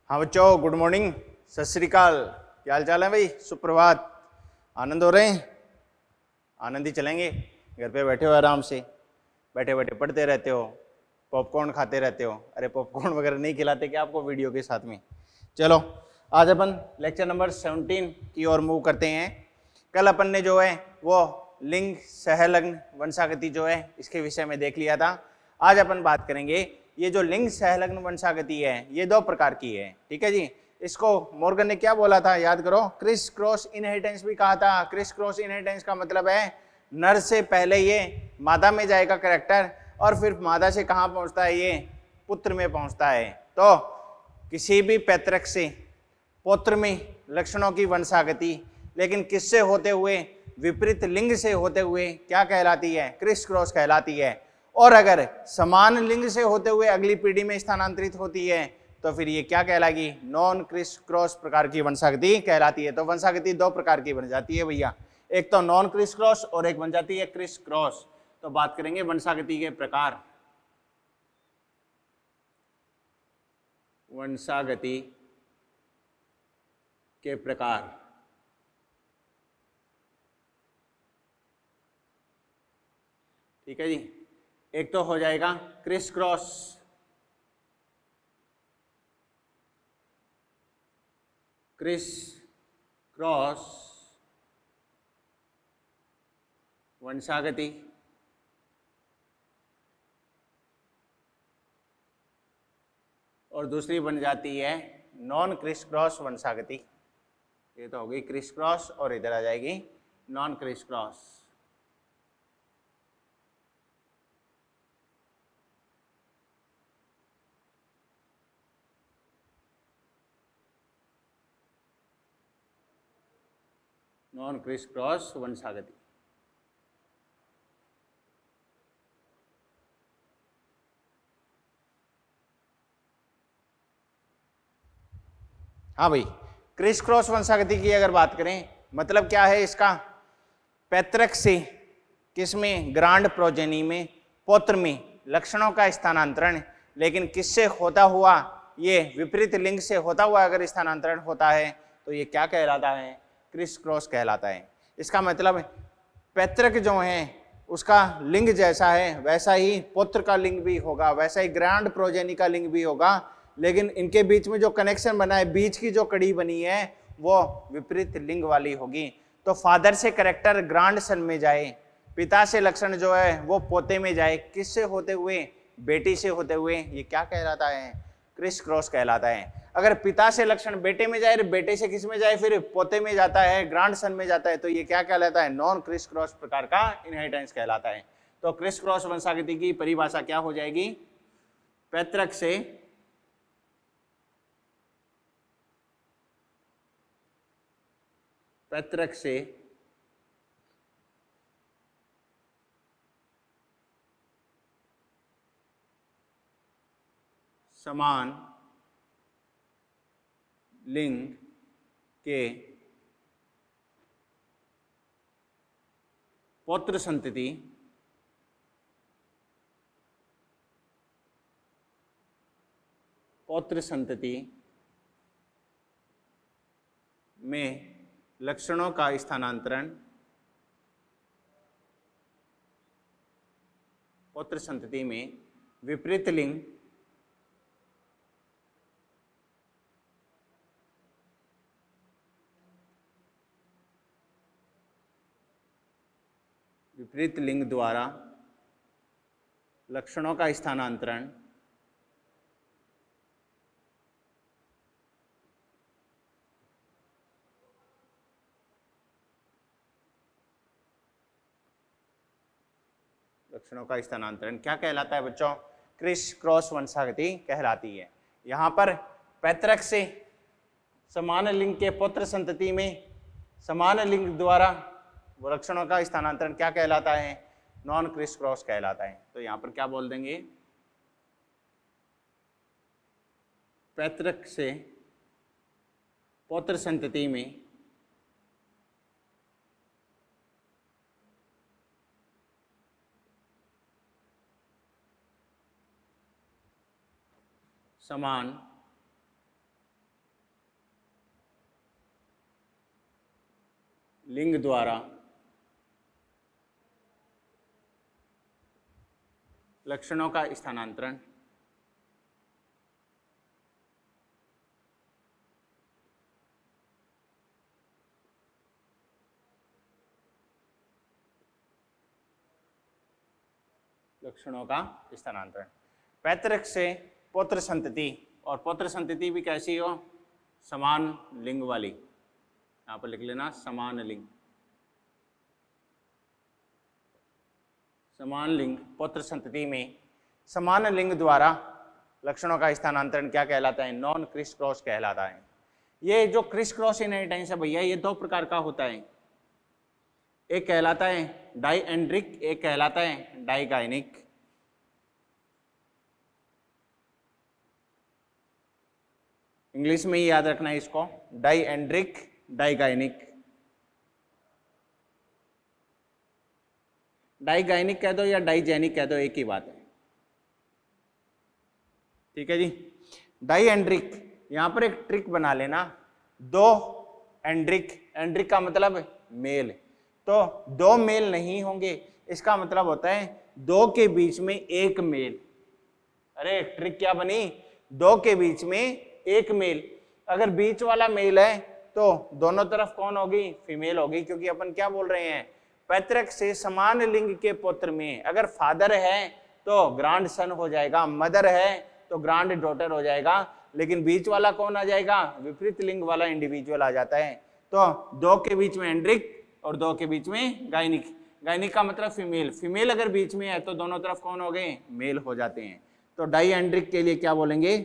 हाँ बच्चों, good morning, सत श्री अकाल। क्या हाल चाल है भाई? सुप्रभात। आनंद हो रहे हैं? आनंद ही चलेंगे। घर पे बैठे हो आराम से, बैठे बैठे पढ़ते रहते हो, पॉपकॉर्न खाते रहते हो। अरे पॉपकॉर्न वगैरह नहीं खिलाते क्या आपको वीडियो के साथ में? चलो आज अपन लेक्चर नंबर 17 की ओर मूव करते हैं। कल अपन ने जो है वो लिंग सहलग्न वंशागति जो है इसके विषय में देख लिया था। आज अपन बात करेंगे ये जो लिंग सहलग्न वंशागति है ये दो प्रकार की है। ठीक है जी। इसको मॉर्गन ने क्या बोला था याद करो? क्रिस क्रॉस इनहेरिटेंस भी कहा था। क्रिस क्रॉस इनहेरिटेंस का मतलब है नर से पहले ये मादा में जाएगा कैरेक्टर और फिर मादा से कहाँ पहुंचता है? ये पुत्र में पहुंचता है। तो किसी भी पैतृक से पौत्र में लक्षणों की वंशागति लेकिन किससे होते हुए? विपरीत लिंग से होते हुए क्या कहलाती है? क्रिस क्रॉस कहलाती है। और अगर समान लिंग से होते हुए अगली पीढ़ी में स्थानांतरित होती है तो फिर ये क्या कहलाएगी? नॉन क्रिस क्रॉस प्रकार की वंशागति कहलाती है। तो वंशागति दो प्रकार की बन जाती है भैया, एक तो नॉन क्रिस क्रॉस और एक बन जाती है क्रिस क्रॉस। तो बात करेंगे वंशागति के प्रकार। वंशागति के प्रकार ठीक है जी। एक तो हो जाएगा क्रिस क्रॉस, क्रिस क्रॉस वंशागति, और दूसरी बन जाती है नॉन क्रिस क्रॉस वंशागति। ये तो होगी क्रिस क्रॉस और इधर आ जाएगी non criss cross. Non criss cross वंशागति। हाँ भाई, क्रिस क्रॉस वंशागति की अगर बात करें मतलब क्या है इसका? पैतृक से किसमें? ग्रांड प्रोजेनी में, पौत्र में लक्षणों का स्थानांतरण लेकिन किससे होता हुआ? ये विपरीत लिंग से होता हुआ अगर स्थानांतरण होता है तो ये क्या कहलाता है? क्रिस क्रॉस कहलाता है। इसका मतलब पैतृक जो है उसका लिंग जैसा है वैसा ही पुत्र का लिंग भी होगा, वैसा ही ग्रांड प्रोजेनी का लिंग भी होगा, लेकिन इनके बीच में जो कनेक्शन बना है, बीच की जो कड़ी बनी है वो विपरीत लिंग वाली होगी। तो फादर से कैरेक्टर ग्रांड सन में जाए, पिता से लक्षण जो है वो पोते में जाए, किससे होते हुए? बेटी से होते हुए, ये क्या कहलाता है? क्रिस क्रॉस कहलाता है। अगर पिता से लक्षण बेटे में जाए, बेटे से किस में जाए? फिर पोते में जाता है, ग्रांड सन में जाता है, तो ये क्या कहलाता है? नॉन क्रिस क्रॉस प्रकार का इनहेरिटेंस कहलाता है। तो क्रिस क्रॉस वंशागति की परिभाषा क्या हो जाएगी? पैतृक से समान लिंग के पौत्र संतति में लक्षणों का स्थानांतरण पौत्र संतति में विपरीत लिंग द्वारा लक्षणों का स्थानांतरण क्या कहलाता है बच्चों? क्रिस क्रॉस वंशागति कहलाती है। यहां पर पैतृक से समान लिंग के पुत्र संतति में समान लिंग द्वारा लक्षणों का स्थानांतरण क्या कहलाता है? नॉन क्रिस क्रॉस कहलाता है। तो यहां पर क्या बोल देंगे? पैतृक से पौत्र संतति में समान लिंग द्वारा लक्षणों का स्थानांतरण लक्षणों का स्थानांतरण। पैतृक से पौत्र संतति, और पौत्र संतति भी कैसी हो, समान लिंग वाली, यहां पर लिख लेना समान लिंग। समान लिंग पौत्र संतति में समान लिंग द्वारा लक्षणों का स्थानांतरण क्या कहलाता है, नॉन क्रिस क्रॉस कहलाता है। ये जो क्रिस क्रॉस इनहेरिटेंस है भैया, ये दो प्रकार का होता है, एक कहलाता है डाइएंड्रिक, एक कहलाता है डाइगाइनिक। इंग्लिश में ही याद रखना है इसको, डाइएंड्रिक, डाइगाइनिक। डाइगाइनिक कह दो या डाइजेनिक कह दो, एक ही बात है, ठीक है जी। डाइएंड्रिक, यहां पर एक ट्रिक बना लेना, दो एंड्रिक, एंड्रिक का मतलब मेल, तो दो मेल नहीं होंगे, इसका मतलब होता है दो के बीच में एक मेल। अरे ट्रिक क्या बनी, दो के बीच में एक मेल। अगर बीच वाला मेल है तो दोनों तरफ कौन होगी, फीमेल होगी, क्योंकि अपन क्या बोल रहे हैं, पैतृक से समान लिंग के पुत्र में अगर फादर है तो ग्रांड सन हो जाएगा, मदर है तो ग्रांड डॉटर हो जाएगा, लेकिन बीच वाला कौन आ जाएगा, विपरीत लिंग वाला इंडिविजुअल आ जाता है। तो दो के बीच में एंड्रिक और दो के बीच में गायनिक, गायनिक का मतलब फीमेल, फीमेल अगर बीच में है तो दोनों तरफ कौन हो गए, मेल हो जाते हैं। तो डाइएंड्रिक के लिए क्या बोलेंगे,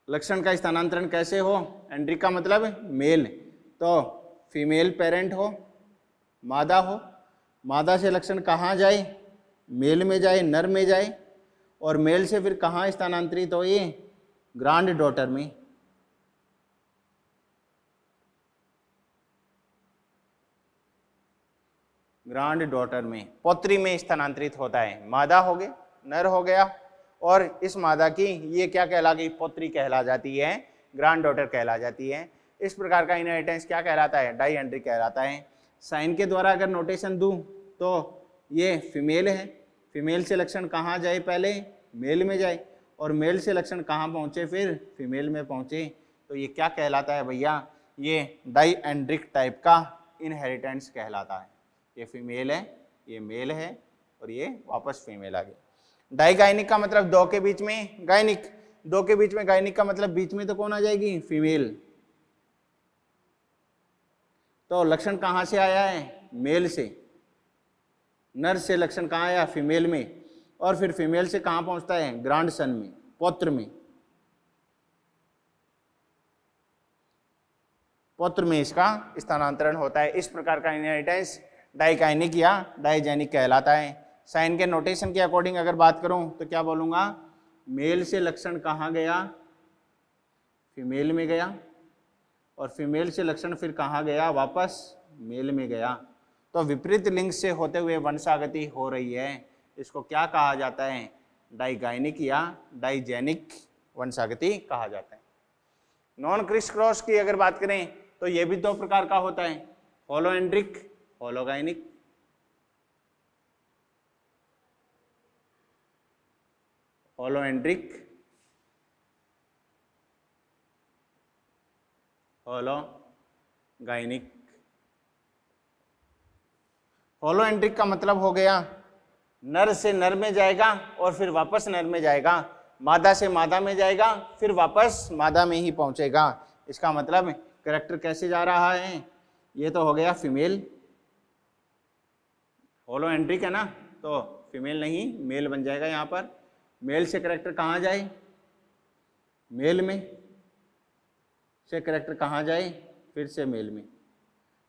लक्षण का स्थानांतरण कैसे हो, एंड्रिक का मतलब मेल, तो फीमेल पेरेंट हो, मादा हो, मादा से लक्षण कहाँ जाए, मेल में जाए, नर में जाए, और मेल से फिर कहाँ स्थानांतरित हो, ये ग्रांड डॉटर में। ग्रांड डॉटर में, पौत्री में स्थानांतरित होता है। मादा हो गए, नर हो गया, और इस मादा की ये क्या कहला गई, पौत्री कहला जाती है, ग्रांड डॉटर कहला जाती है। इस प्रकार का इनहेरिटेंस क्या कहलाता है, डाइएंड्रिक कहलाता है। साइन के द्वारा अगर नोटेशन दूं तो ये फीमेल है, फीमेल से लक्षण कहाँ जाए, पहले मेल में जाए, और मेल से लक्षण कहाँ पहुँचे, फिर फीमेल में पहुँचे, तो ये क्या कहलाता है भैया, ये डाइएंड्रिक टाइप का इनहेरिटेंस कहलाता है। ये फीमेल है, ये मेल है, और ये वापस फीमेल आ गई। डाइगाइनिक का मतलब दो के बीच में गायनिक, दो के बीच में गायनिक का मतलब बीच में तो कौन आ जाएगी, फीमेल। तो लक्षण कहाँ से आया है, मेल से, नर से लक्षण कहाँ आया, फीमेल में, और फिर फीमेल से कहाँ पहुंचता है, ग्रांड सन में, पौत्र में, पौत्र में इसका स्थानांतरण होता है। इस प्रकार का इनहेरिटेंस डाइगाइनिक या डाइजेनिक कहलाता है। साइन के नोटेशन के अकॉर्डिंग अगर बात करूं तो क्या बोलूंगा, मेल से लक्षण कहाँ गया, फीमेल में गया, और फीमेल से लक्षण फिर कहाँ गया, वापस मेल में गया। तो विपरीत लिंग से होते हुए वंशागति हो रही है, इसको क्या कहा जाता है, डाइगाइनिक या डाइजेनिक वंशागति कहा जाता है। नॉन क्रिस क्रॉस की अगर बात करें तो ये भी दो प्रकार का होता है, होलोएंड्रिक, होलोगाइनिक। होलोएंड्रिक, होलोगाइनिक। होलोएंड्रिक का मतलब हो गया नर से नर में जाएगा और फिर वापस नर में जाएगा, मादा से मादा में जाएगा फिर वापस मादा में ही पहुंचेगा। इसका मतलब कैरेक्टर कैसे जा रहा है, ये तो हो गया फीमेल, होलोएंड्रिक है ना, तो फीमेल नहीं मेल बन जाएगा। यहाँ पर मेल से कैरेक्टर कहाँ जाए, मेल में से कैरेक्टर कहाँ जाए, फिर से मेल में।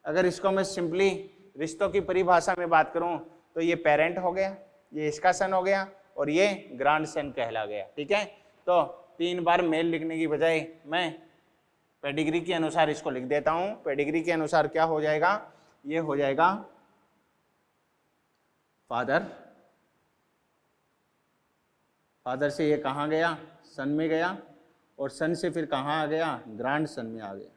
अगर इसको मैं सिंपली रिश्तों की परिभाषा में बात करूं तो ये पेरेंट हो गया, ये इसका सन हो गया, और ये ग्रांड सन कहला गया। ठीक है, तो 3 बार मेल लिखने की बजाय मैं पेडिग्री के अनुसार इसको लिख देता हूं। पेडिग्री के अनुसार क्या हो जाएगा, ये हो जाएगा फादर, फादर से ये कहाँ गया, सन में गया, और सन से फिर कहाँ आ गया, ग्रांड सन में आ गया।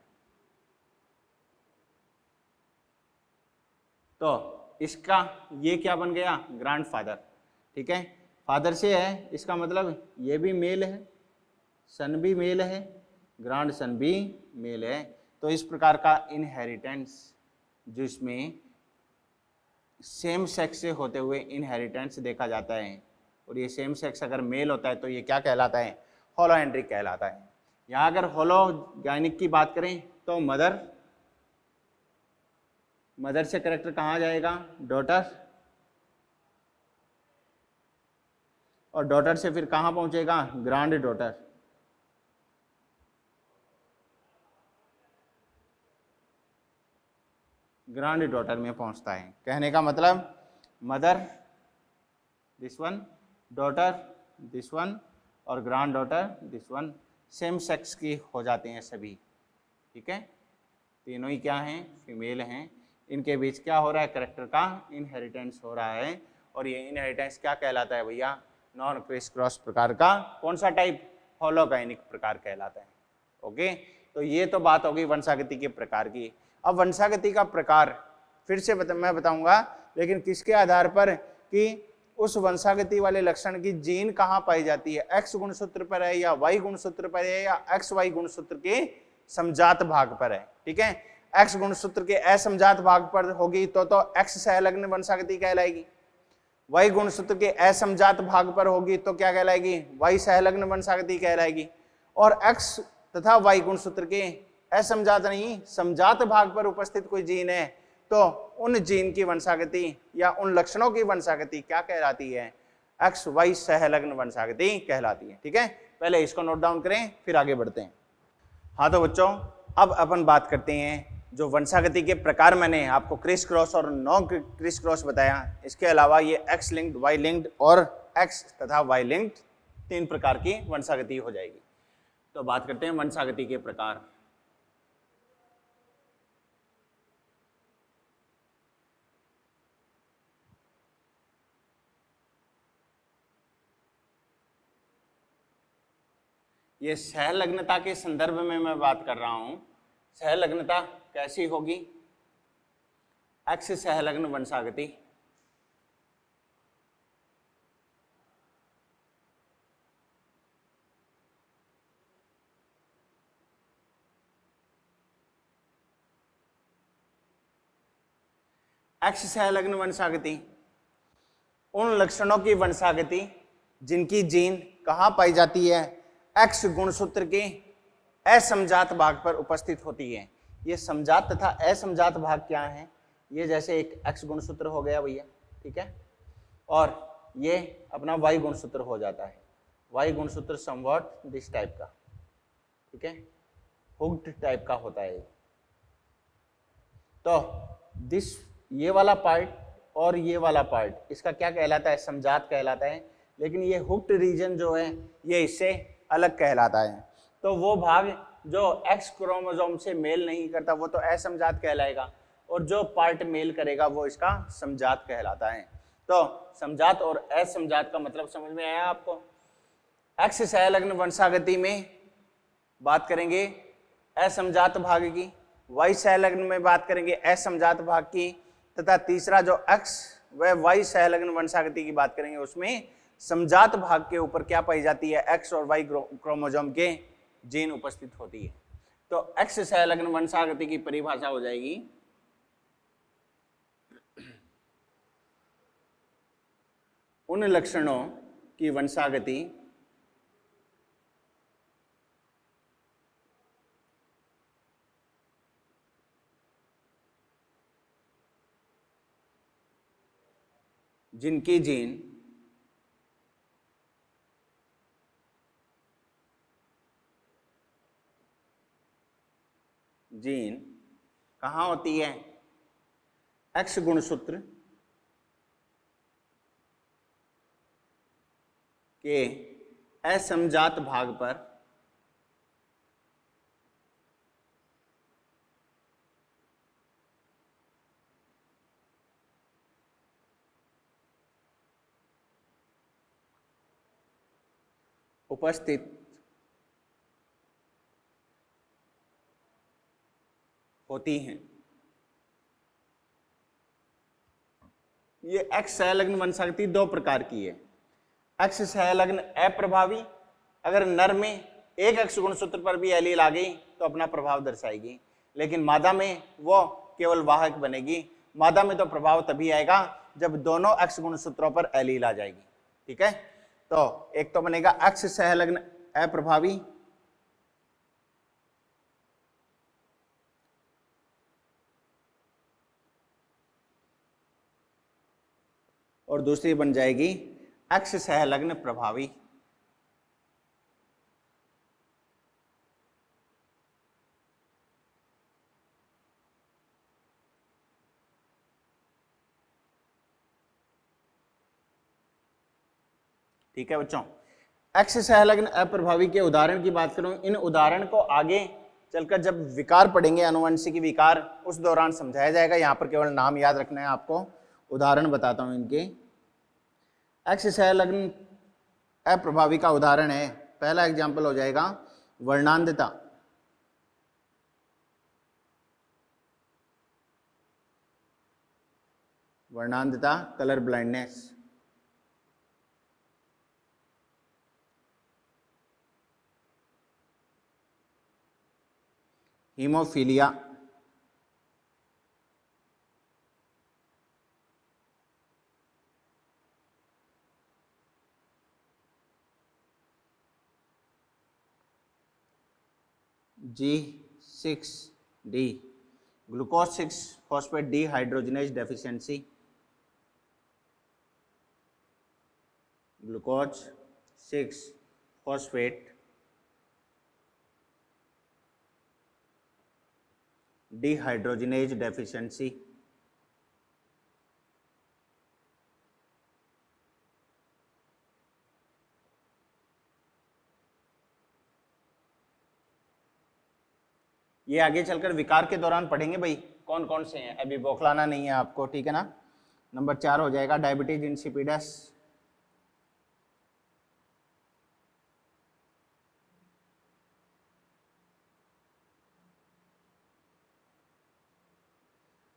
तो इसका ये क्या बन गया, ग्रैंडफादर। ठीक है, फादर से है, इसका मतलब ये भी मेल है, सन भी मेल है, ग्रांड सन भी मेल है। तो इस प्रकार का इनहेरिटेंस जिसमें सेम सेक्स से होते हुए इनहेरिटेंस देखा जाता है, और ये सेम सेक्स अगर मेल होता है तो ये क्या कहलाता है, होलोएंड्रिक कहलाता है। यहाँ अगर होलोगाइनिक की बात करें तो मदर से करेक्टर कहाँ जाएगा, डॉटर, और डॉटर से फिर कहाँ पहुंचेगा, ग्रांड डॉटर। ग्रांड डॉटर में पहुंचता है। कहने का मतलब mother this one, daughter this one, और granddaughter this one same sex की हो जाते हैं सभी। ठीक है, तीनों ही क्या हैं, फीमेल हैं। इनके बीच क्या हो रहा है, करेक्टर का इनहेरिटेंस हो रहा है, और ये इनहेरिटेंस क्या कहलाता है भैया, नॉन क्रिस क्रॉस प्रकार का कौन सा टाइप, होलोगाइनिक प्रकार कहलाता है। ओके, तो ये तो बात होगी वंशागति के प्रकार की। अब वंशागति का प्रकार फिर से मैं बताऊंगा, लेकिन किसके आधार पर, कि उस वंशागति वाले लक्षण की जीन कहाँ पाई जाती है, एक्स गुणसूत्र पर है या वाई गुणसूत्र पर है या एक्स वाई गुणसूत्र के समजात भाग पर है। ठीक है, एक्स गुणसूत्र के असमजात भाग पर होगी तो एक्स सहलग्न वंशागति कहलाएगी, वाई गुणसूत्र के असमजात भाग पर होगी तो क्या कहलाएगी, वाई सहलग्न वंशागति कहलाएगी। और एक्स तथा वाई गुणसूत्र के असमजात नहीं समजात भाग पर उपस्थित कोई जीन है तो उन जीन की वंशागति या उन लक्षणों की वंशागति क्या कहलाती है, एक्स वाई सहलग्न वंशागति कहलाती है। ठीक है, पहले इसको नोट डाउन करें फिर आगे बढ़ते हैं। हाँ तो बच्चों, अब अपन बात करते हैं जो वंशागति के प्रकार मैंने आपको क्रिस क्रॉस और नॉन क्रिस क्रॉस बताया, इसके अलावा ये एक्स लिंक्ड, वाई लिंक्ड और एक्स तथा वाई लिंक्ड 3 प्रकार की वंशागति हो जाएगी। तो बात करते हैं वंशागति के प्रकार। ये सहलग्नता के संदर्भ में मैं बात कर रहा हूं। सहलग्नता कैसी होगी, एक्स सहलग्न वंशागति। एक्स सहलग्न वंशागति उन लक्षणों की वंशागति जिनकी जीन कहाँ पाई जाती है, एक्स गुणसूत्र के असमजात भाग पर उपस्थित होती है। ये समजात तथा असमजात भाग क्या है, ये जैसे एक एक्स गुणसूत्र हो गया भैया, ठीक है, और ये अपना वाई गुणसूत्र हो जाता है। वाई गुणसूत्र समवॉट दिस टाइप का, ठीक है, हुक्ड टाइप का होता है। तो दिस ये वाला पार्ट और ये वाला पार्ट इसका क्या कहलाता है, समजात कहलाता है, लेकिन ये हुक्ड रीजन जो है ये इससे अलग कहलाता है। तो वो भाग जो एक्स क्रोमोसोम से मेल नहीं करता वो तो असमजात कहलाएगा, और जो पार्ट मेल करेगा वो इसका समजात कहलाता है। तो समजात और असमजात का मतलब समझ में आया आपको। एक्स सहलग्न वंशागति में बात करेंगे असमजात भाग की, वाई सहलग्न में बात करेंगे असमजात भाग की, तथा तीसरा जो एक्स व वाई सहलग्न वंशागति की बात करेंगे उसमें समजात भाग के ऊपर क्या पाई जाती है, एक्स और वाई क्रोमोसोम के जीन उपस्थित होती है। तो एक्स सहलग्न वंशागति की परिभाषा हो जाएगी उन लक्षणों की वंशागति जिनकी जीन कहाँ होती है, एक्स गुणसूत्र के असमजात भाग पर उपस्थित होती हैं। ये एक्स सहलग्न वंशागति दो प्रकार की है। एक्स सहलग्न अप्रभावी, अगर नर में एक एक्स गुणसूत्र पर भी एलील आ गई तो अपना प्रभाव दर्शाएगी, लेकिन मादा में वो केवल वाहक बनेगी। मादा में तो प्रभाव तभी आएगा जब दोनों एक्स गुणसूत्रों पर एलील आ जाएगी। ठीक है, तो एक तो बनेगा एक्स सहलग्न अप्रभावी, और दूसरी बन जाएगी एक्स सहलग्न प्रभावी। ठीक है बच्चों, एक्स सहलग्न अप्रभावी के उदाहरण की बात करूं, इन उदाहरण को आगे चलकर जब विकार पढ़ेंगे, आनुवंशिक विकार, उस दौरान समझाया जाएगा। यहां पर केवल नाम याद रखना है आपको। उदाहरण बताता हूं इनके। एक्स सहलग्न अप्रभावी का उदाहरण है, पहला एग्जाम्पल हो जाएगा वर्णांधता। वर्णांधता, colour blindness. Haemophilia, G6D, glucose 6 phosphate dehydrogenase deficiency, glucose 6 phosphate dehydrogenase deficiency, ये आगे चलकर विकार के दौरान पढ़ेंगे भाई कौन कौन से हैं, अभी बौखलाना नहीं है आपको। ठीक है ना। नंबर 4 हो जाएगा diabetes insipidus,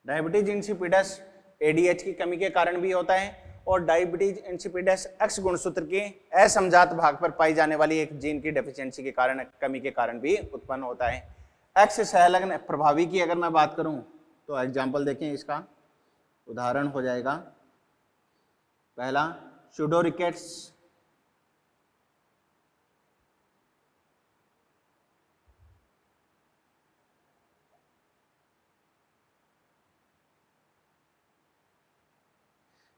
diabetes insipidus ADH की कमी के कारण भी होता है, और डायबिटीज इंसिपिडस एक्स गुणसूत्र के असमजात भाग पर पाई जाने वाली एक जीन की डेफिशिएंसी के कारण, कमी के कारण भी उत्पन्न होता है। एक्स सहलग्न प्रभावी की अगर मैं बात करूं तो एग्जाम्पल देखें, इसका उदाहरण हो जाएगा पहला सुडोरिकेट्स,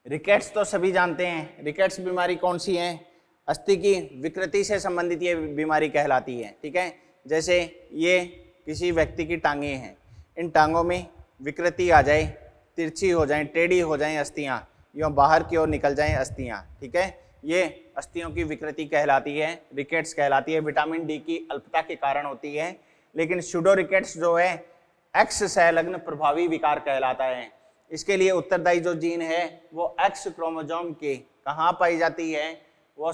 रिकेट्स तो सभी जानते हैं। रिकेट्स बीमारी कौन सी है? अस्थि की विकृति से संबंधित ये बीमारी कहलाती है। ठीक है, जैसे ये किसी व्यक्ति की टांगे हैं, इन टांगों में विकृति आ जाए, तिरछी हो जाए, टेढ़ी हो जाएं अस्थियां, यूँ बाहर की ओर निकल जाएं अस्थियां। ठीक है, ये अस्थियों की विकृति कहलाती है, रिकेट्स कहलाती है। विटामिन डी की अल्पता के कारण होती है। लेकिन सुडो रिकेट्स जो है एक्स संलग्न प्रभावी विकार कहलाता है। इसके लिए उत्तरदायी जो जीन है वो एक्स क्रोमोसोम के कहाँ पाई जाती है? वो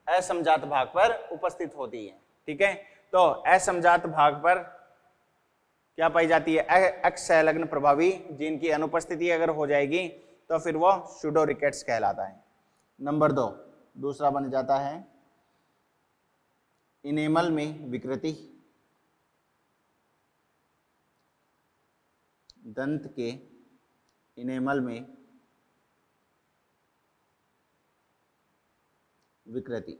असमजात भाग पर उपस्थित होती है। ठीक है, तो असमजात भाग पर क्या पाई जाती है? एक्स संलग्न प्रभावी जीन की अनुपस्थिति अगर हो जाएगी तो फिर वो सुडो रिकेट्स कहलाता है। नंबर 2 दूसरा बन जाता है इनेमल में विकृति, दंत के इनेमल में विकृति।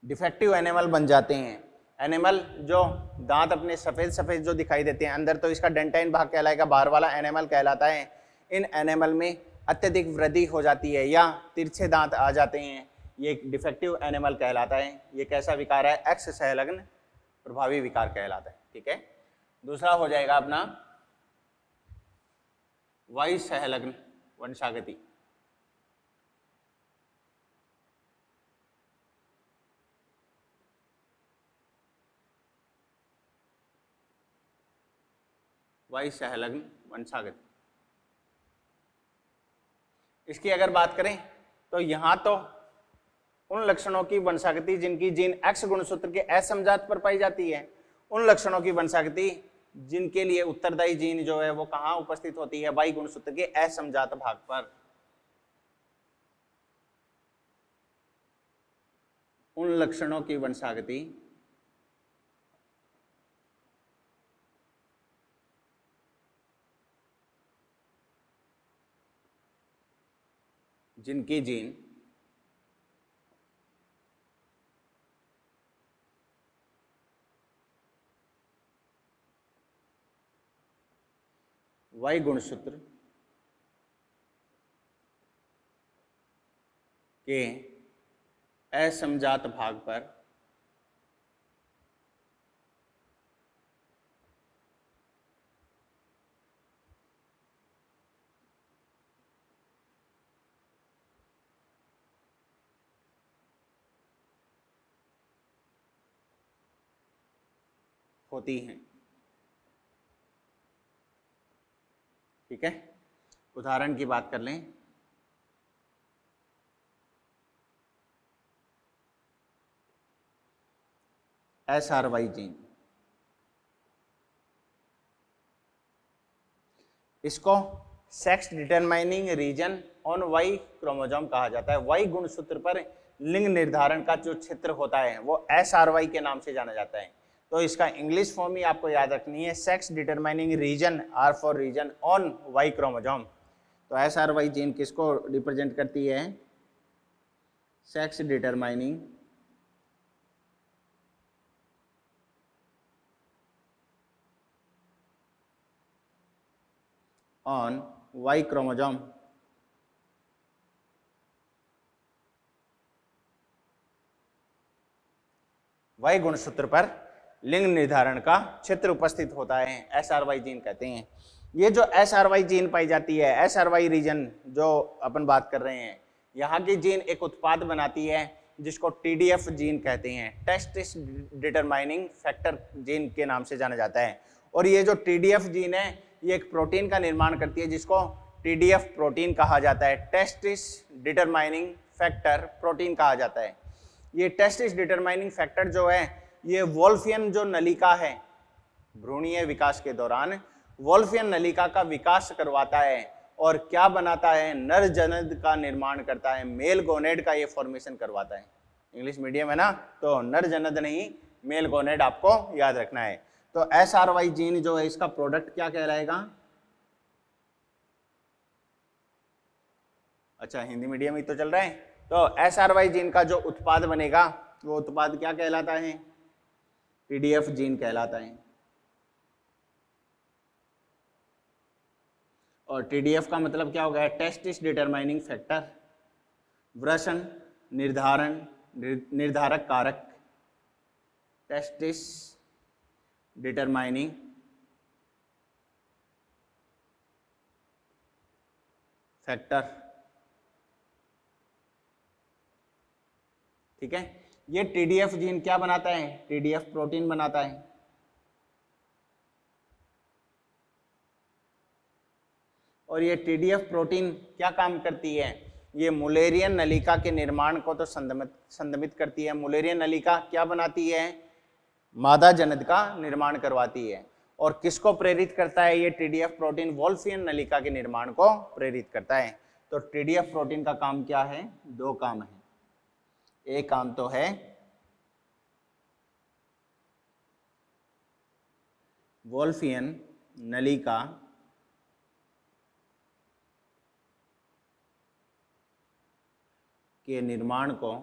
डिफेक्टिव एनिमल बन जाते हैं। एनिमल जो दांत अपने सफेद सफेद जो दिखाई देते हैं, अंदर तो इसका डेंटाइन भाग कहलाएगा, बाहर वाला एनिमल कहलाता है। इन एनिमल में अत्यधिक वृद्धि हो जाती है या तिरछे दांत आ जाते हैं, ये एक डिफेक्टिव एनिमल कहलाता है। ये कैसा विकार है? एक्स संलग्न प्रभावी विकार कहलाता है। ठीक है, दूसरा हो जाएगा अपना वाई संलग्न वंशागति। वाई संलग्न वंशागति, इसकी अगर बात करें तो यहां तो उन लक्षणों की वंशागति जिनकी जीन एक्स गुणसूत्र के असमजात पर पाई जाती है, उन लक्षणों की वंशागति जिनके लिए उत्तरदायी जीन जो है वो कहाँ उपस्थित होती है, वाई गुणसूत्र के असमजात भाग पर। उन लक्षणों की वंशागति जिनकी जीन वाई गुणसूत्र के असमजात भाग पर होती हैं। ठीक है, उदाहरण की बात कर लें। SRY जीन, इसको sex determining region on Y chromosome कहा जाता है। वाई गुणसूत्र पर लिंग निर्धारण का जो क्षेत्र होता है वो SRY के नाम से जाना जाता है। तो इसका इंग्लिश फॉर्म ही आपको याद रखनी है, sex determining region, R for region on Y chromosome. तो SRY जीन किसको रिप्रेजेंट करती है? Sex determining on Y chromosome. Y गुणसूत्र पर लिंग निर्धारण का क्षेत्र उपस्थित होता है, SRY जीन कहते हैं। ये जो SRY जीन पाई जाती है, SRY रीजन जो अपन बात कर रहे हैं, यहाँ की जीन एक उत्पाद बनाती है जिसको TDF जीन कहते हैं, टेस्टिस डिटरमाइनिंग फैक्टर जीन के नाम से जाना जाता है। और ये जो TDF जीन है ये एक प्रोटीन का निर्माण करती है जिसको TDF प्रोटीन कहा जाता है, टेस्टिस डिटरमाइनिंग फैक्टर प्रोटीन कहा जाता है। ये टेस्टिस डिटरमाइनिंग फैक्टर जो है ये वोल्फियन जो नलिका है, भ्रूणीय विकास के दौरान वोल्फियन नलिका का विकास करवाता है और क्या बनाता है? नर जनद का निर्माण करता है, मेल गोनेड का ये फॉर्मेशन करवाता है। इंग्लिश मीडियम है ना, तो नर जनद नहीं मेल गोनेड आपको याद रखना है। तो SRY जीन जो है इसका प्रोडक्ट क्या कहलाएगा? अच्छा, हिंदी मीडियम ही तो चल रहा है। तो SRY जीन का जो उत्पाद बनेगा वो उत्पाद क्या कहलाता है? TDF जीन कहलाता है। और TDF का मतलब क्या हो गया? टेस्टिस डिटरमाइनिंग फैक्टर, वृषण निर्धारक कारक, टेस्टिस डिटरमाइनिंग फैक्टर। ठीक है, ये TDF जीन क्या बनाता है? TDF प्रोटीन बनाता है। और ये TDF प्रोटीन क्या काम करती है? ये मुलेरियन नलिका के निर्माण को तो संदमित करती है। मुलेरियन नलिका क्या बनाती है? मादा जनद का निर्माण करवाती है। और किसको प्रेरित करता है ये TDF प्रोटीन? वोल्फियन नलिका के निर्माण को प्रेरित करता है। तो TDF प्रोटीन का काम क्या है? दो काम है। एक काम तो है वोल्फियन नलिका के निर्माण को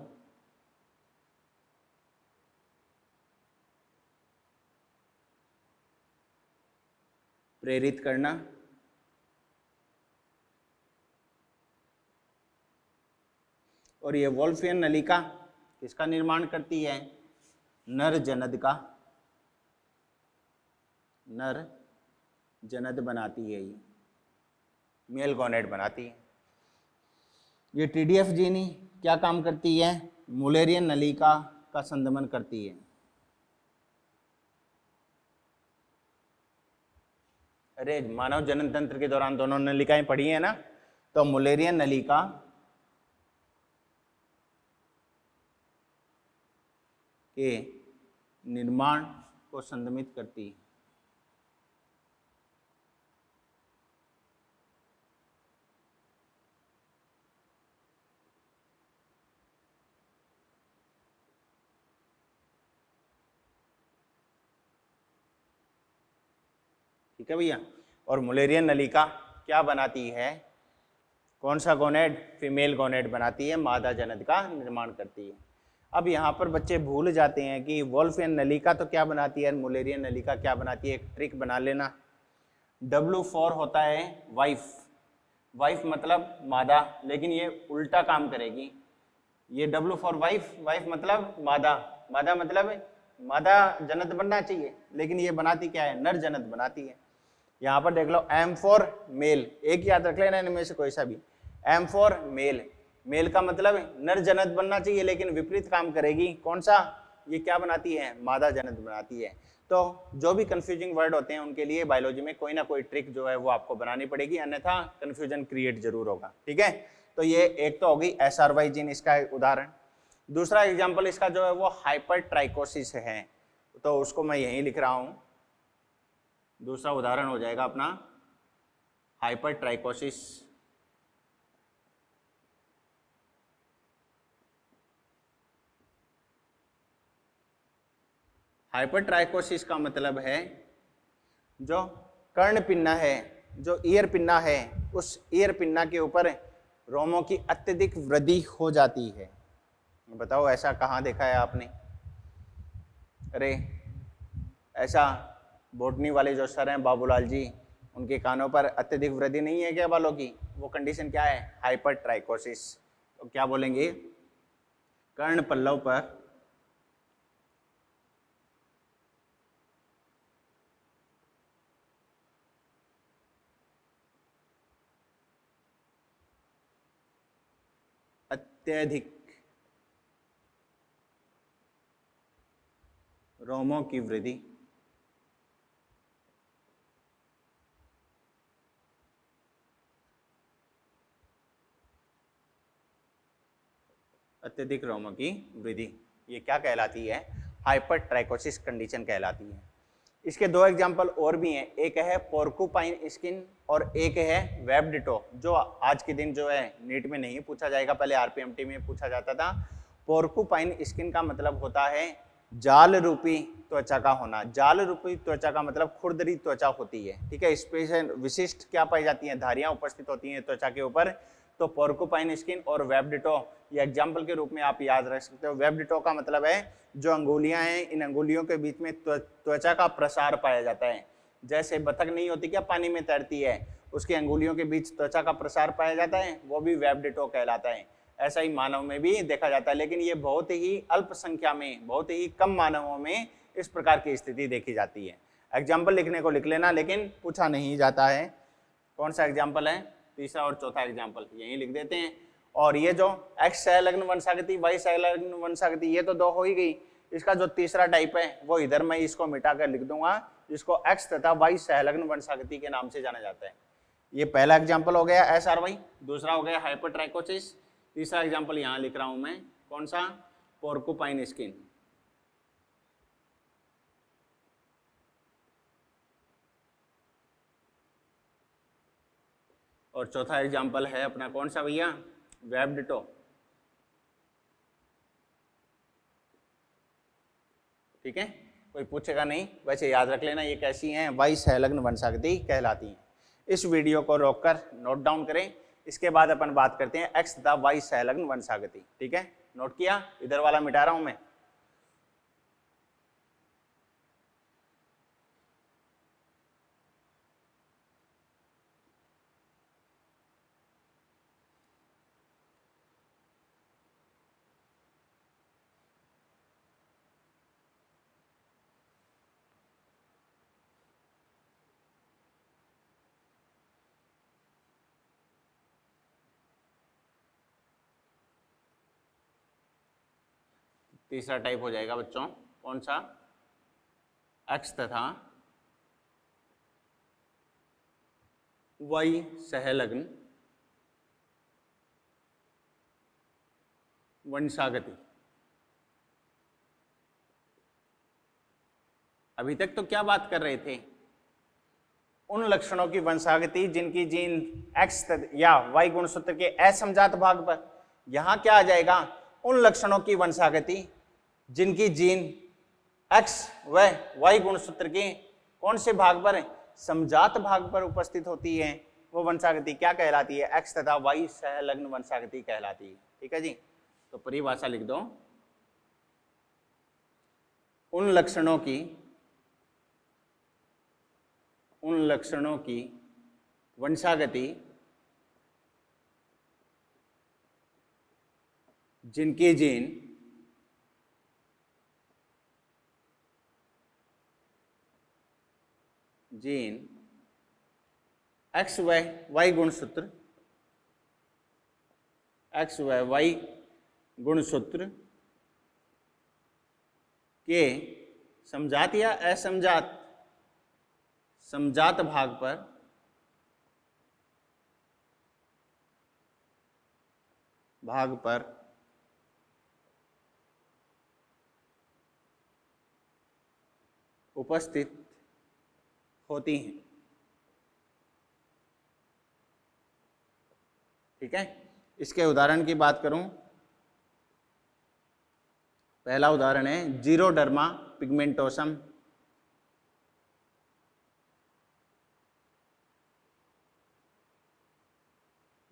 प्रेरित करना, और ये वोल्फियन नलिका किसका निर्माण करती है? नर जनद का, नर जनद बनाती है, ये मेल गोनेड बनाती है। ये TDF जीन ही क्या काम करती है? मुलेरियन नलिका का संदमन करती है। अरे मानव जनन तंत्र के दौरान दोनों नलिकाएं पड़ी है ना, तो मुलेरियन नलिका के निर्माण को संदमित करती है। ठीक है भैया। और मुलेरियन नलिका क्या बनाती है, कौन सा गोनेड, फीमेल गोनेड बनाती है, मादा जनन का निर्माण करती है। अब यहाँ पर बच्चे भूल जाते हैं कि वोल्फियन नलिका तो क्या बनाती है, मुलेरियन नलिका क्या बनाती है। एक ट्रिक बना लेना, W4 होता है वाइफ, वाइफ मतलब मादा, लेकिन ये उल्टा काम करेगी। ये W4 वाइफ, वाइफ मतलब मादा, मादा मतलब मादा जनत बनना चाहिए, लेकिन ये बनाती क्या है, नर जनत बनाती है। यहाँ पर देख लो M4 मेल, एक याद रख लेना इनमें से कोई सा भी, M4 मेल, मेल का मतलब नर जनत बनना चाहिए, लेकिन विपरीत काम करेगी। कौन सा, ये क्या बनाती है, मादा जनत बनाती है। तो जो भी कंफ्यूजिंग वर्ड होते हैं उनके लिए बायोलॉजी में कोई ना कोई ट्रिक जो है वो आपको बनानी पड़ेगी, अन्यथा कंफ्यूजन क्रिएट जरूर होगा। ठीक है, तो ये एक तो होगी SRY जीन, इसका उदाहरण। दूसरा एग्जाम्पल इसका जो है वो हाइपर ट्राइकोसिस है, तो उसको मैं यहीं लिख रहा हूं, दूसरा उदाहरण हो जाएगा अपना हाइपर ट्राइकोसिस। हाइपर ट्राइकोसिस का मतलब है जो कर्ण पिन्ना है, जो ईयर पिन्ना है, उस ईयर पिन्ना के ऊपर रोमों की अत्यधिक वृद्धि हो जाती है। बताओ ऐसा कहाँ देखा है आपने? अरे ऐसा बोटनी वाले जो सर हैं बाबूलाल जी, उनके कानों पर अत्यधिक वृद्धि नहीं है क्या बालों की? वो कंडीशन क्या है, हाइपर ट्राइकोसिस। तो क्या बोलेंगे, कर्ण पल्लव पर अत्यधिक रोमों की वृद्धि, अत्यधिक रोमों की वृद्धि, ये क्या कहलाती है, हाइपर ट्राइकोसिस कंडीशन कहलाती है। इसके दो एग्जांपल और भी हैं, एक है पोर्कुपाइन स्किन और एक है वेबडिटो, जो आज के दिन जो है नीट में नहीं पूछा जाएगा, पहले RPMT में पूछा जाता था। पोर्कुपाइन स्किन का मतलब होता है जाल रूपी त्वचा का होना। जाल रूपी त्वचा का मतलब खुरदरी त्वचा होती है। ठीक है, स्पेशल विशिष्ट क्या पाई जाती हैं, धारियां उपस्थित होती हैं त्वचा के ऊपर। तो पोर्कुपाइन स्किन और वेबडिटो ये एग्जाम्पल के रूप में आप याद रख सकते हो। वेबडिटो का मतलब है जो अंगुलियां हैं, इन अंगुलियों के बीच में त्वचा का प्रसार पाया जाता है। जैसे बतख नहीं होती क्या, पानी में तैरती है, उसकी अंगुलियों के बीच त्वचा का प्रसार पाया जाता है, वो भी वेबडिटो कहलाता है। ऐसा ही मानव में भी देखा जाता है, लेकिन ये बहुत ही अल्प संख्या में, बहुत ही कम मानवों में इस प्रकार की स्थिति देखी जाती है। एग्जाम्पल लिखने को लिख लेना, लेकिन पूछा नहीं जाता है। कौन सा एग्जाम्पल है, तीसरा और चौथा एग्जाम्पल यहीं लिख देते हैं। और ये जो X संलग्न वंशागति, Y संलग्न वंशागति, ये तो दो हो ही गई। इसका जो तीसरा टाइप है वो इधर मैं इसको मिटा कर लिख दूंगा, जिसको X तथा Y संलग्न वंशागति के नाम से जाना जाता है। ये पहला एग्जाम्पल हो गया SRY, दूसरा हो गया हाइपरट्राइकोसिस, तीसरा एग्जाम्पल यहाँ लिख रहा हूं मैं, कौन सा, पोर्कुपाइन स्किन। और चौथा एग्जाम्पल है अपना कौन सा भैया, वेबडिटो। ठीक है, कोई पूछेगा नहीं, वैसे याद रख लेना ये कैसी हैं, वाई संलग्न वंशागति कहलाती हैं। इस वीडियो को रोककर नोट डाउन करें, इसके बाद अपन बात करते हैं एक्स तथा वाई संलग्न वंशागति। ठीक है, नोट किया, इधर वाला मिटा रहा हूं मैं। तीसरा टाइप हो जाएगा बच्चों, कौन सा, एक्स तथा वाई संलग्न वंशागति। अभी तक तो क्या बात कर रहे थे, उन लक्षणों की वंशागति जिनकी जीन एक्स या वाई गुणसूत्र के असमजात भाग पर। यहां क्या आ जाएगा, उन लक्षणों की वंशागति जिनकी जीन एक्स व वाई गुणसूत्र के कौन से भाग पर समजात भाग पर उपस्थित होती है वो वंशागति क्या कहलाती है? एक्स तथा वाई सहलग्न वंशागति कहलाती है। ठीक है जी, तो परिभाषा लिख दो। उन लक्षणों की वंशागति जिनके जीन एक्स वाई गुणसूत्र के समजात या असमजात समजात भाग पर उपस्थित होती हैं। ठीक है, इसके उदाहरण की बात करूं, पहला उदाहरण है जीरोडर्मा पिगमेंटोसम।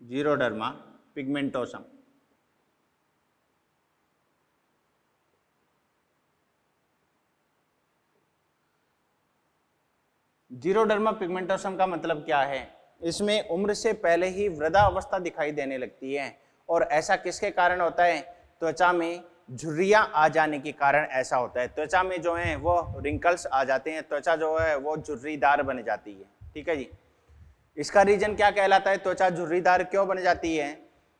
जीरोडर्मा पिगमेंटोसम जीरोडर्मा पिगमेंटोसम का मतलब क्या है? इसमें उम्र से पहले ही वृद्धावस्था दिखाई देने लगती है। और ऐसा किसके कारण होता है? त्वचा में झुर्रियां आ जाने के कारण ऐसा होता है। त्वचा में जो है वो रिंकल्स आ जाते हैं, त्वचा जो है वो झुर्रीदार बन जाती है। ठीक है जी, इसका रीजन क्या कहलाता है? त्वचा झुर्रीदार क्यों बन जाती है?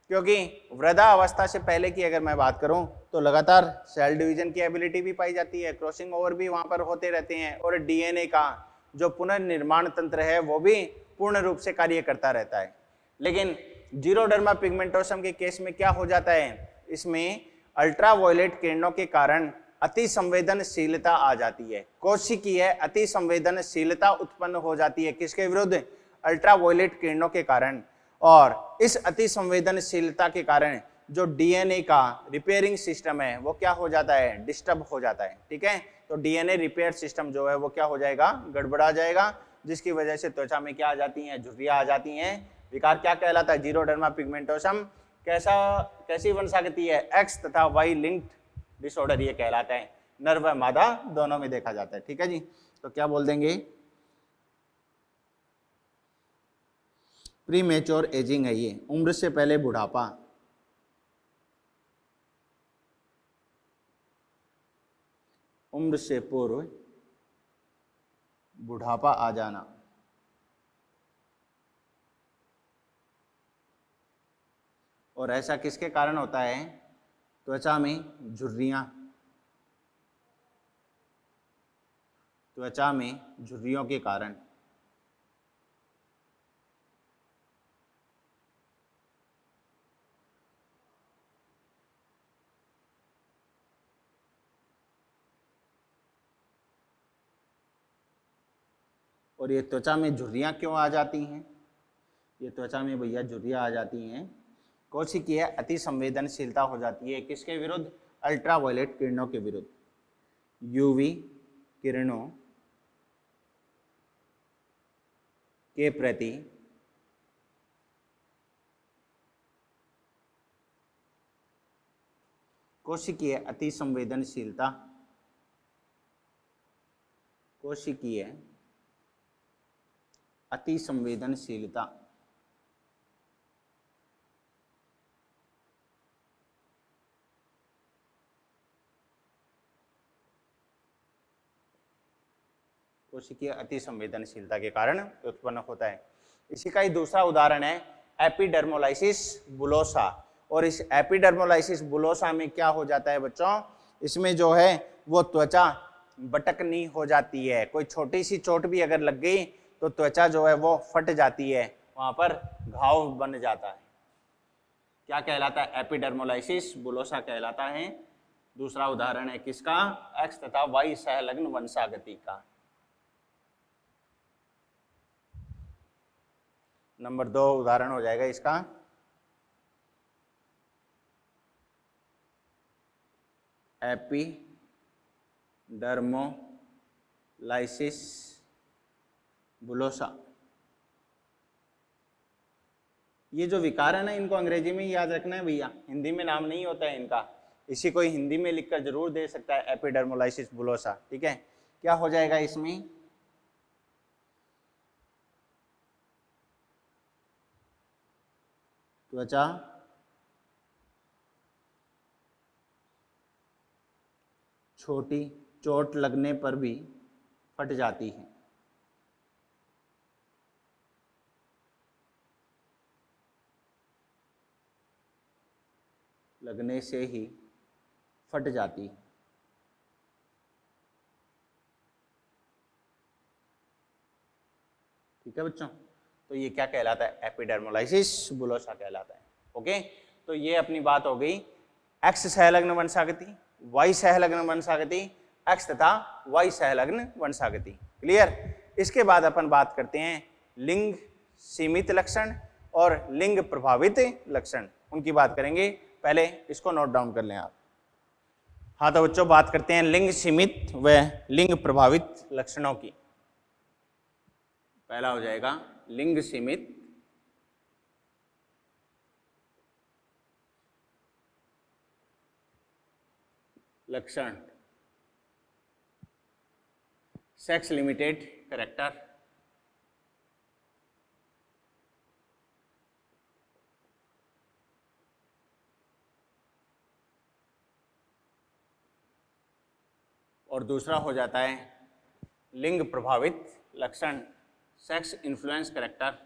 क्योंकि वृद्धावस्था से पहले की अगर मैं बात करूं तो लगातार सेल डिवीजन की एबिलिटी भी पाई जाती है, क्रॉसिंग ओवर भी वहां पर होते रहते हैं, और डीएनए का जो पुनर्निर्माण तंत्र है वो भी पूर्ण रूप से कार्य करता रहता है। लेकिन जीरोडर्मा पिगमेंटोसम के केस में क्या हो जाता है? इसमें अल्ट्रावायलेट किरणों के कारण अति संवेदनशीलता आ जाती है, कोशिकीय अति संवेदनशीलता उत्पन्न हो जाती है। किसके विरुद्ध? अल्ट्रावायलेट किरणों के कारण। और इस अति संवेदनशीलता के कारण जो डीएनए का रिपेयरिंग सिस्टम है वो क्या हो जाता है? डिस्टर्ब हो जाता है। ठीक है, तो डीएनए रिपेयर सिस्टम जो है वो क्या हो जाएगा? गड़बड़ा जाएगा, जिसकी वजह से त्वचा में क्या आ जाती हैं? झुर्रियां आ जाती हैं। विकार क्या कहलाता है? जीरोडर्मा पिगमेंटोसम। कैसी वंशागति है? एक्स तथा वाई लिंक्ड डिसऑर्डर ये कहलाता है। नर व मादा दोनों में देखा जाता है। ठीक है जी, तो क्या बोल देंगे? प्रीमेच्योर एजिंग है ये, उम्र से पहले बुढ़ापा। उम्र से पूर्व बुढ़ापा आ जाना। और ऐसा किसके कारण होता है? त्वचा में झुर्रियों के कारण। और ये त्वचा में झुर्रियां क्यों आ जाती हैं? ये त्वचा में भैया झुर्रियां आ जाती हैं, कोशिकीय अति संवेदनशीलता हो जाती है। किसके विरुद्ध? अल्ट्रावायलेट किरणों के विरुद्ध। यूवी किरणों के प्रति कोशिकीय अति संवेदनशीलता कोशिकीय अति संवेदनशीलता के कारण उत्पन्न होता है। इसी का ही दूसरा उदाहरण है एपिडर्मोलाइसिस बुलोसा। और इस एपिडर्मोलाइसिस बुलोसा में क्या हो जाता है बच्चों? इसमें जो है वो त्वचा बटकनी हो जाती है। कोई छोटी सी चोट भी अगर लग गई तो त्वचा जो है वो फट जाती है, वहां पर घाव बन जाता है। क्या कहलाता है? एपिडर्मोलाइसिस बुलोसा कहलाता है। दूसरा उदाहरण है किसका? एक्स तथा वाई सहलग्न वंशागति का। नंबर 2 उदाहरण हो जाएगा इसका एपिडर्मोलाइसिस बुलोसा। ये जो विकार है ना, इनको अंग्रेजी में याद रखना है भैया, हिंदी में नाम नहीं होता है इनका। इसी को हिंदी में लिखकर जरूर दे सकता है, एपिडर्मोलाइसिस बुलोसा। ठीक है, क्या हो जाएगा इसमें? त्वचा छोटी चोट लगने पर भी फट जाती है। लगने से ही फट जाती है। ठीक है बच्चों, तो ये क्या कहलाता है? एपिडर्मोलाइसिस बुलोसा कहलाता है। ओके, तो ये अपनी बात हो गई एक्स सहलग्न वंशागति, वाई सहलग्न वंशागति, एक्स तथा वाई सहलग्न वंशागति। क्लियर? इसके बाद अपन बात करते हैं लिंग सीमित लक्षण और लिंग प्रभावित लक्षण, उनकी बात करेंगे। पहले इसको नोट डाउन कर लें आप। हाँ तो बच्चों, बात करते हैं लिंग सीमित व लिंग प्रभावित लक्षणों की। पहला हो जाएगा लिंग सीमित लक्षण, सेक्स लिमिटेड कैरेक्टर। और दूसरा हो जाता है लिंग प्रभावित लक्षण, सेक्स इन्फ्लुएंस कैरेक्टर।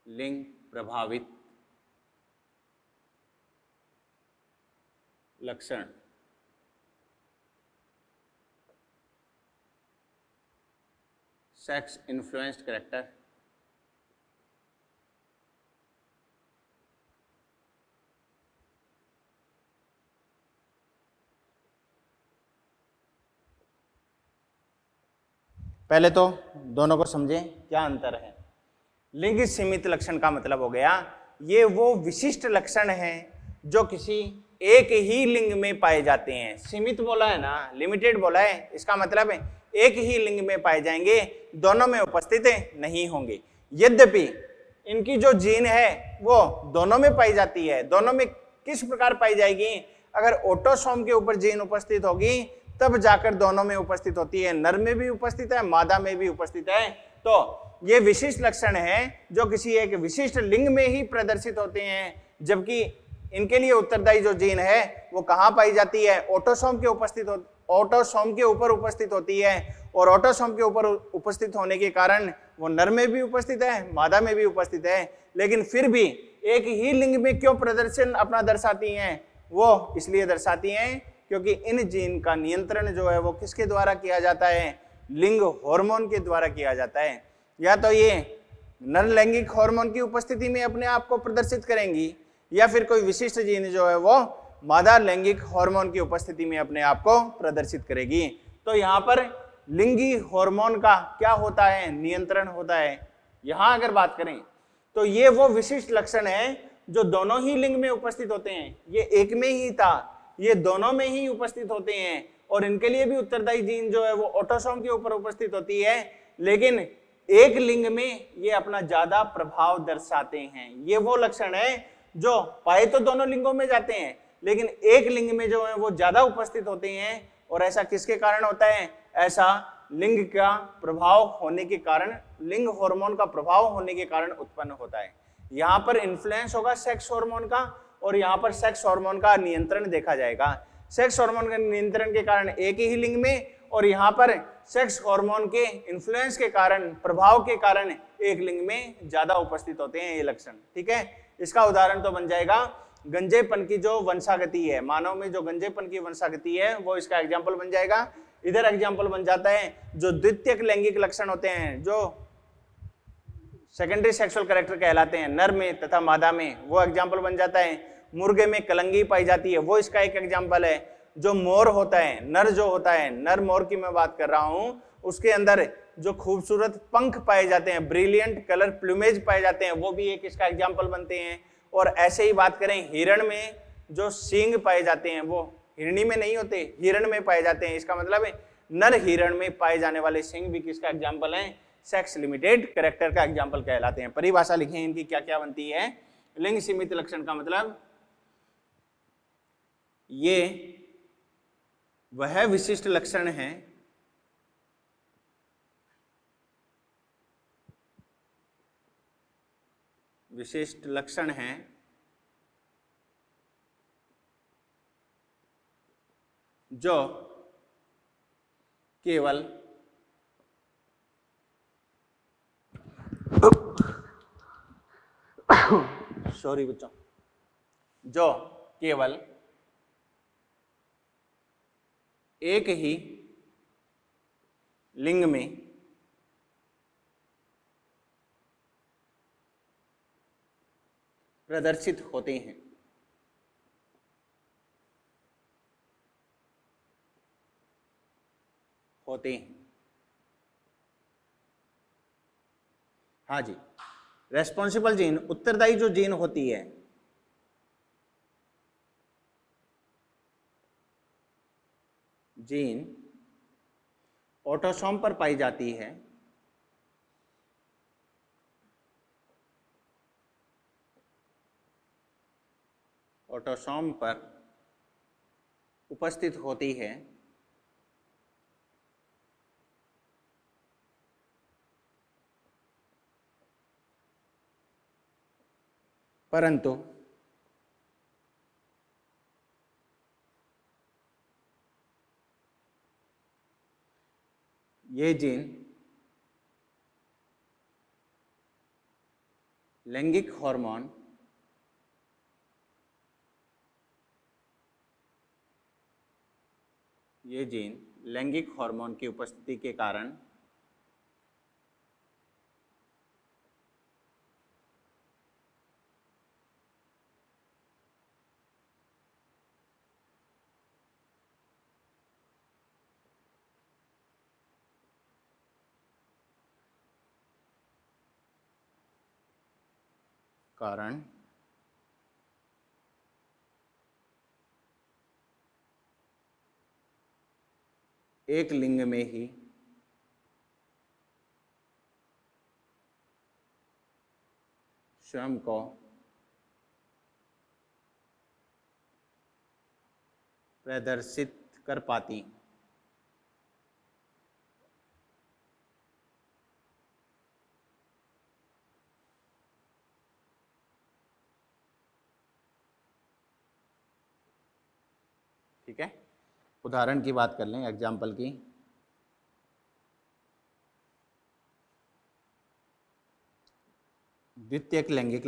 लिंग प्रभावित लक्षण, सेक्स इन्फ्लुएंस्ड कैरेक्टर। पहले तो दोनों को समझें क्या अंतर है। लिंग सीमित लक्षण का मतलब हो गया ये वो विशिष्ट लक्षण हैं जो किसी एक ही लिंग में पाए जाते हैं। सीमित बोला है ना, लिमिटेड बोला है, इसका मतलब है एक ही लिंग में पाए जाएंगे, दोनों में उपस्थित नहीं होंगे। यद्यपि इनकी जो जीन है वो दोनों में पाई जाती है। दोनों में किस प्रकार पाई जाएगी? अगर ऑटोसोम के ऊपर जीन उपस्थित होगी तब जाकर दोनों में उपस्थित होती है, नर में भी उपस्थित है, मादा में भी उपस्थित है। तो ये विशिष्ट लक्षण है जो किसी एक विशिष्ट लिंग में ही प्रदर्शित होते हैं, जबकि इनके लिए उत्तरदायी जो जीन है वो कहाँ पाई जाती है? ऑटोसोम के ऑटोसोम के ऊपर उपस्थित होती है। और ऑटोसोम के ऊपर उपस्थित होने के कारण वो नर में भी उपस्थित है, मादा में भी उपस्थित है। लेकिन फिर भी एक ही लिंग में क्यों प्रदर्शन अपना दर्शाती हैं? वो इसलिए दर्शाती हैं क्योंकि इन जीन का नियंत्रण जो है वो किसके द्वारा किया जाता है? लिंग हार्मोन के द्वारा किया जाता है। या तो ये नर लैंगिक हार्मोन की उपस्थिति में अपने आप को प्रदर्शित करेंगी, या फिर कोई विशिष्ट जीन जो है वो मादा लैंगिक हार्मोन की उपस्थिति में अपने आप को प्रदर्शित करेगी। तो यहाँ पर लिंगी हार्मोन का क्या होता है? नियंत्रण होता है। यहाँ अगर बात करें तो ये वो विशिष्ट लक्षण है जो दोनों ही लिंग में उपस्थित होते हैं। ये एक में ही था, ये दोनों में ही उपस्थित होते हैं, और इनके लिए भी उत्तरदायी जीन जो है वो ऑटोसोम के ऊपर उपस्थित होती है। लेकिन एक लिंग में ये अपना ज्यादा प्रभाव दर्शाते हैं। ये वो लक्षण है जो पाए तो दोनों लिंगों में जाते हैं, लेकिन एक लिंग में जो है वो ज्यादा उपस्थित होते हैं। और ऐसा किसके कारण होता है? ऐसा लिंग का प्रभाव होने के कारण, लिंग हार्मोन का प्रभाव होने के कारण उत्पन्न होता है। यहाँ पर इन्फ्लुएंस होगा सेक्स हार्मोन का, और यहाँ पर सेक्स हार्मोन का नियंत्रण देखा जाएगा। सेक्स हार्मोन के नियंत्रण के कारण एक ही लिंग में, और यहाँ पर सेक्स हार्मोन के इन्फ्लुएंस के कारण, प्रभाव के कारण एक लिंग में ज्यादा उपस्थित होते हैं ये लक्षण। ठीक है, इसका उदाहरण तो बन जाएगा गंजेपन की जो वंशागति है, मानव में जो गंजेपन की वंशागति है वो इसका एग्जाम्पल बन जाएगा। इधर एग्जाम्पल बन जाता है जो द्वितीयक लैंगिक लक्षण होते हैं, जो सेकेंडरी सेक्सुअल कैरेक्टर कहलाते हैं नर में तथा मादा में, वो एग्जाम्पल बन जाता है। मुर्गे में कलंगी पाई जाती है, वो इसका एक एग्जाम्पल है। जो मोर होता है, नर जो होता है, नर मोर की मैं बात कर रहा हूं, उसके अंदर जो खूबसूरत पंख पाए जाते हैं, ब्रिलियंट कलर प्लूमेज पाए जाते हैं, वो भी एक इसका एग्जाम्पल बनते हैं। और ऐसे ही बात करें हिरण में जो सींग पाए जाते हैं, वो हिरणी में नहीं होते, हिरण में पाए जाते हैं। इसका मतलब है नर हिरण में पाए जाने वाले सींग भी किसका एग्जाम्पल है? सेक्स लिमिटेड कैरेक्टर का एग्जाम्पल कहलाते हैं। परिभाषा लिखें इनकी क्या क्या बनती है। लिंग सीमित लक्षण का मतलब ये वह विशिष्ट लक्षण है जो केवल सॉरी बच्चों, जो केवल एक ही लिंग में प्रदर्शित होते हैं। हाँ जी, रेस्पॉन्सिबल जीन, उत्तरदायी जो जीन होती है, जीन ऑटोसोम पर पाई जाती है, ऑटोसोम पर उपस्थित होती है, परंतु ये जीन लैंगिक हार्मोन की उपस्थिति के कारण एक लिंग में ही स्वयं को प्रदर्शित कर पाती। ठीक है, उदाहरण की बात कर लें, एग्जाम्पल की। द्वितीयक लैंगिक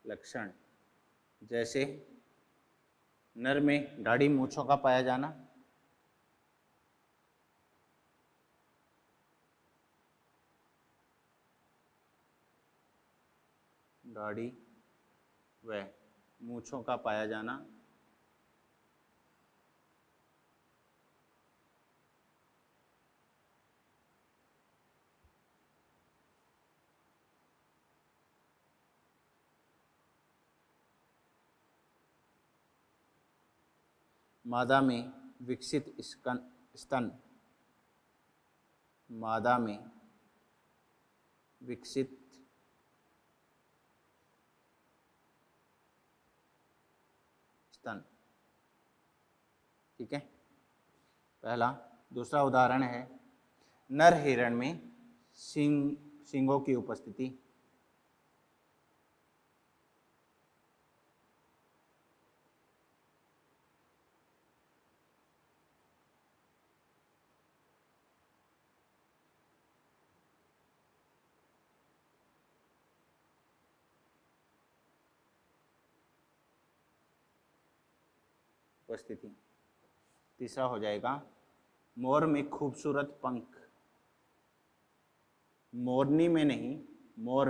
लक्षण, जैसे नर में दाढ़ी मूंछों का पाया जाना, दाढ़ी व मूंछों का पाया जाना, मादा में विकसित स्तन, मादा में विकसित स्तन। ठीक है, पहला। दूसरा उदाहरण है नर हिरण में सींगों की उपस्थिति, तीसरा हो जाएगा मोर में खूबसूरत पंख, मोरनी में नहीं, मोर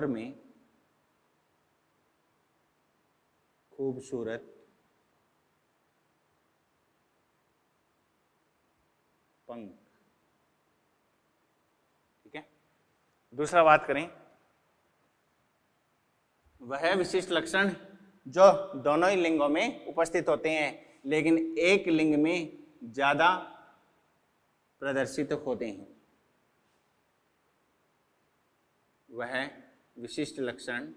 में खूबसूरत पंख। ठीक है, दूसरा बात करें वह विशिष्ट लक्षण जो दोनों ही लिंगों में उपस्थित होते हैं लेकिन एक लिंग में ज्यादा प्रदर्शित होते हैं। वह विशिष्ट लक्षण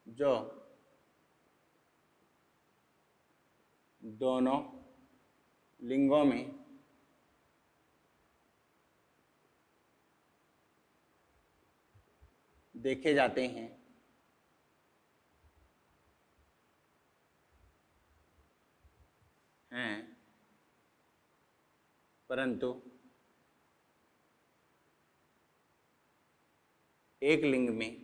जो दोनों लिंगों में देखे जाते हैं परंतु एक लिंग में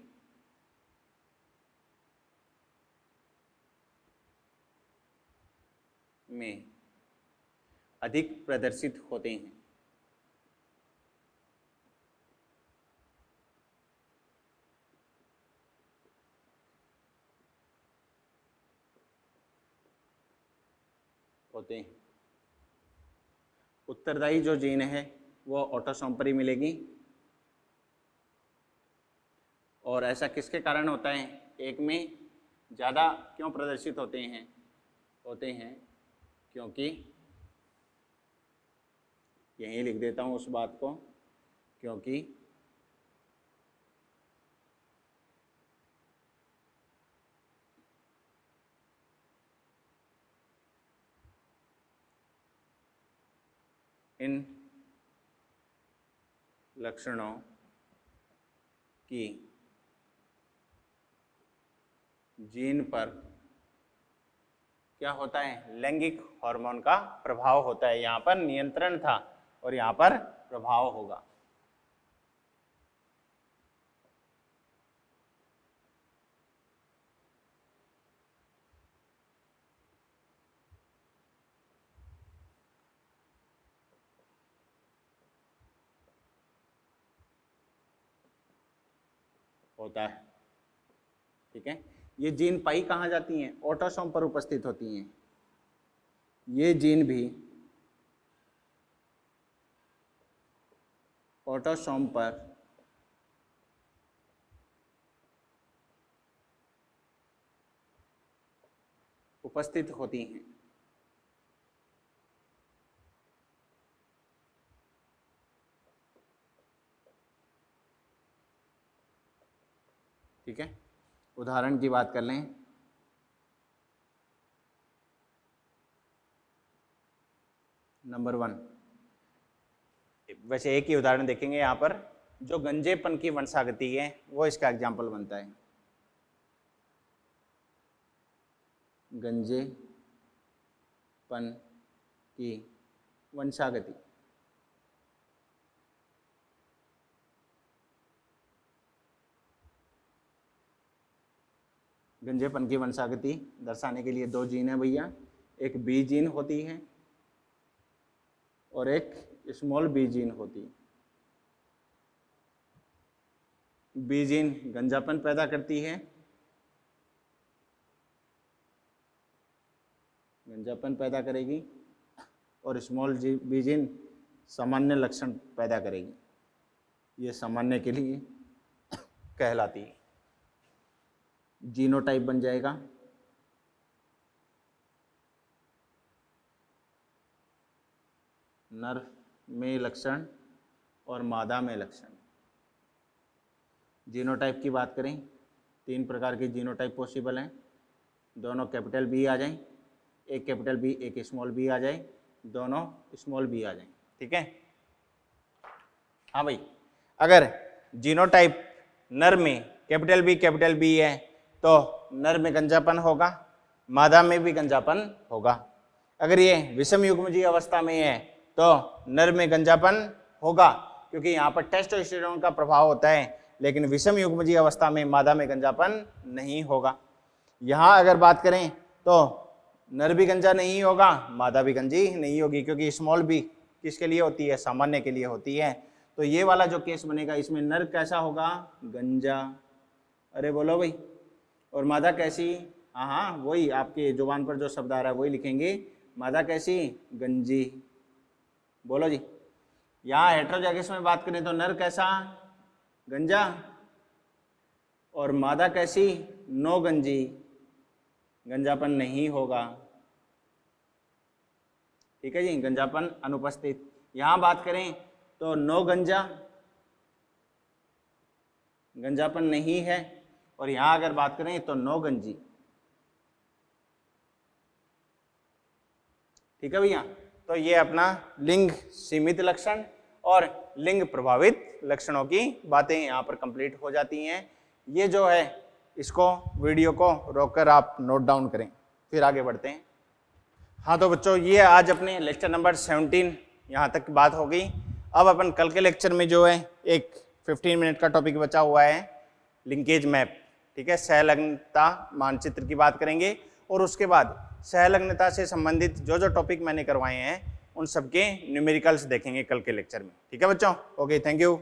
अधिक प्रदर्शित होते हैं। उत्तरदायी जो जीन है वो ऑटोसोम पर ही मिलेगी। और ऐसा किसके कारण होता है? एक में ज़्यादा क्यों प्रदर्शित होते हैं क्योंकि यहीं लिख देता हूँ उस बात को, क्योंकि इन लक्षणों की जीन पर क्या होता है? लैंगिक हार्मोन का प्रभाव होता है। यहाँ पर नियंत्रण था और यहाँ पर प्रभाव होगा। होता है, ठीक है। ये जीन पाई कहाँ जाती हैं? ऑटोसोम पर उपस्थित होती हैं। ये जीन भी ऑटोसोम पर उपस्थित होती हैं। ठीक है, उदाहरण की बात कर लें। नंबर 1, वैसे एक ही उदाहरण देखेंगे यहाँ पर। जो गंजेपन की वंशागति है वो इसका एग्जाम्पल बनता है। गंजेपन की वंशागति, गंजेपन की वंशागति दर्शाने के लिए 2 जीन है भैया। एक बी जीन होती है और एक स्मॉल बी जीन होती है। बी जीन गंजापन पैदा करती है, गंजापन पैदा करेगी, और स्मॉल बी जीन सामान्य लक्षण पैदा करेगी। ये सामान्य के लिए कहलाती है। जीनोटाइप बन जाएगा नर में लक्षण और मादा में लक्षण। जीनोटाइप की बात करें, 3 प्रकार के जीनोटाइप पॉसिबल हैं। दोनों कैपिटल बी आ जाएं, एक कैपिटल बी एक स्मॉल बी आ जाए, दोनों स्मॉल बी आ जाएं। ठीक है, हाँ भाई। अगर जीनोटाइप नर में कैपिटल बी है तो नर में गंजापन होगा, मादा में भी गंजापन होगा। अगर ये विषम युग्मजीय अवस्था में है तो नर में गंजापन होगा, क्योंकि यहाँ पर टेस्टोस्टेरोन का प्रभाव होता है, लेकिन विषम युग्मजीय अवस्था में मादा में गंजापन नहीं होगा। यहाँ अगर बात करें तो नर भी गंजा नहीं होगा, मादा भी गंजी नहीं होगी, क्योंकि स्मॉल बी किसके लिए होती है? सामान्य के लिए होती है। तो ये वाला जो केस बनेगा, इसमें नर कैसा होगा? गंजा। अरे बोलो भाई। और मादा कैसी? हाँ, वही आपके जुबान पर जो शब्द आ रहा है वही लिखेंगे। मादा कैसी? गंजी। बोलो जी। यहाँ हेटेरोजाइगस में बात करें तो नर कैसा, गंजा, और मादा कैसी, नो गंजी, गंजापन नहीं होगा। ठीक है जी, गंजापन अनुपस्थित। यहां बात करें तो नो गंजा, गंजापन नहीं है, और यहां अगर बात करें तो नो गंजी। ठीक है भैया, तो ये अपना लिंग सीमित लक्षण और लिंग प्रभावित लक्षणों की बातें यहाँ पर कंप्लीट हो जाती हैं। ये जो है इसको वीडियो को रोककर आप नोट डाउन करें, फिर आगे बढ़ते हैं। हाँ तो बच्चों, ये आज अपने लेक्चर नंबर 17 यहाँ तक बात हो गई। अब अपन कल के लेक्चर में जो है एक 15 मिनट का टॉपिक बचा हुआ है, लिंकेज मैप। ठीक है, सहलग्नता मानचित्र की बात करेंगे, और उसके बाद सहलग्नता से संबंधित जो जो टॉपिक मैंने करवाए हैं उन सबके न्यूमेरिकल्स देखेंगे कल के लेक्चर में। ठीक है बच्चों, ओके, थैंक यू।